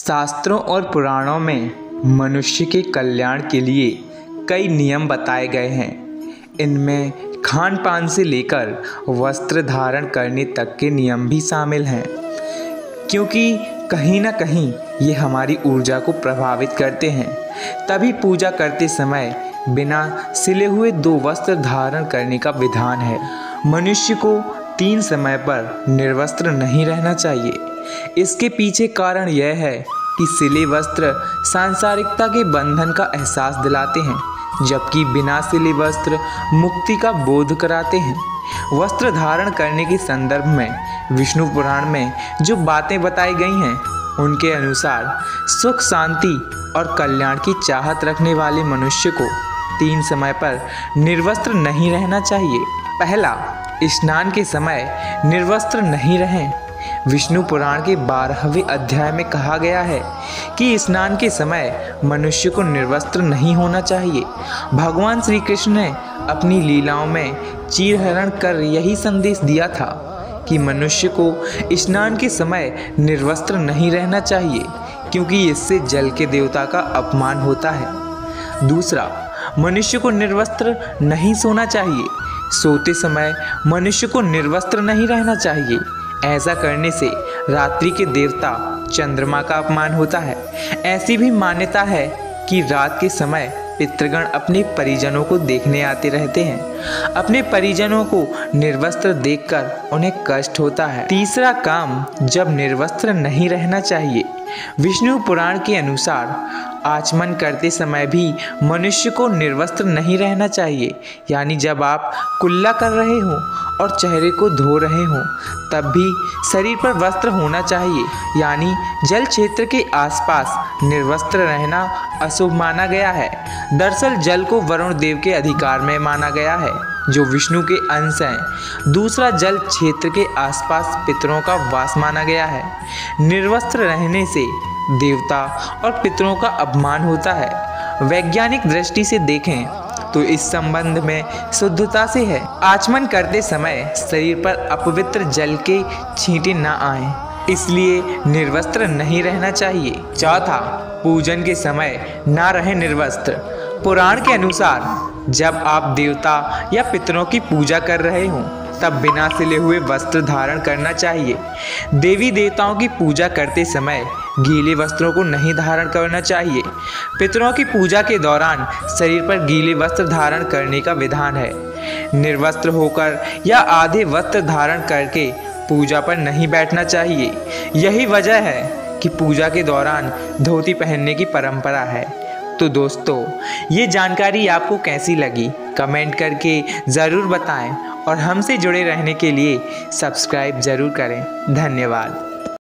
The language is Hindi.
शास्त्रों और पुराणों में मनुष्य के कल्याण के लिए कई नियम बताए गए हैं। इनमें खान पान से लेकर वस्त्र धारण करने तक के नियम भी शामिल हैं, क्योंकि कहीं ना कहीं ये हमारी ऊर्जा को प्रभावित करते हैं। तभी पूजा करते समय बिना सिले हुए 2 वस्त्र धारण करने का विधान है। मनुष्य को 3 समय पर निर्वस्त्र नहीं रहना चाहिए। इसके पीछे कारण यह है कि सिले वस्त्र सांसारिकता के बंधन का एहसास दिलाते हैं, जबकि बिना सिले वस्त्र मुक्ति का बोध कराते हैं। वस्त्र धारण करने के संदर्भ में विष्णु पुराण में जो बातें बताई गई हैं, उनके अनुसार सुख शांति और कल्याण की चाहत रखने वाले मनुष्य को 3 समय पर निर्वस्त्र नहीं रहना चाहिए। पहला, स्नान के समय निर्वस्त्र नहीं रहें। विष्णु पुराण के 12वें अध्याय में कहा गया है कि स्नान के समय मनुष्य को निर्वस्त्र नहीं होना चाहिए। भगवान श्री कृष्ण ने अपनी लीलाओं में चीरहरण कर यही संदेश दिया था कि मनुष्य को स्नान के समय निर्वस्त्र नहीं रहना चाहिए, क्योंकि इससे जल के देवता का अपमान होता है। दूसरा, मनुष्य को निर्वस्त्र नहीं सोना चाहिए। सोते समय मनुष्य को निर्वस्त्र नहीं रहना चाहिए। ऐसा करने से रात्रि के देवता चंद्रमा का अपमान होता है। ऐसी भी मान्यता है कि रात के समय पितृगण अपने परिजनों को देखने आते रहते हैं। अपने परिजनों को निर्वस्त्र देखकर उन्हें कष्ट होता है। तीसरा काम, जब निर्वस्त्र नहीं रहना चाहिए। विष्णु पुराण के अनुसार आचमन करते समय भी मनुष्य को निर्वस्त्र नहीं रहना चाहिए। यानी जब आप कुल्ला कर रहे हो और चेहरे को धो रहे हो, तब भी शरीर पर वस्त्र होना चाहिए। यानी जल क्षेत्र के आसपास निर्वस्त्र रहना अशुभ माना गया है। दरअसल जल को वरुण देव के अधिकार में माना गया है, जो विष्णु के अंश हैं। दूसरा, जल क्षेत्र के आसपास पितरों का वास माना गया है। निर्वस्त्र रहने से देवता और पितरों का अपमान होता है। वैज्ञानिक दृष्टि से देखें तो इस संबंध में शुद्धता से है। आचमन करते समय शरीर पर अपवित्र जल के छींटे न आएं, इसलिए निर्वस्त्र नहीं रहना चाहिए। चौथा, पूजन के समय ना रहे निर्वस्त्र। पुराण के अनुसार जब आप देवता या पितरों की पूजा कर रहे हों, तब बिना सिले हुए वस्त्र धारण करना चाहिए। देवी देवताओं की पूजा करते समय गीले वस्त्रों को नहीं धारण करना चाहिए। पितरों की पूजा के दौरान शरीर पर गीले वस्त्र धारण करने का विधान है। निर्वस्त्र होकर या आधे वस्त्र धारण करके पूजा पर नहीं बैठना चाहिए। यही वजह है कि पूजा के दौरान धोती पहनने की परंपरा है। तो दोस्तों, ये जानकारी आपको कैसी लगी, कमेंट करके ज़रूर बताएं और हमसे जुड़े रहने के लिए सब्सक्राइब ज़रूर करें। धन्यवाद।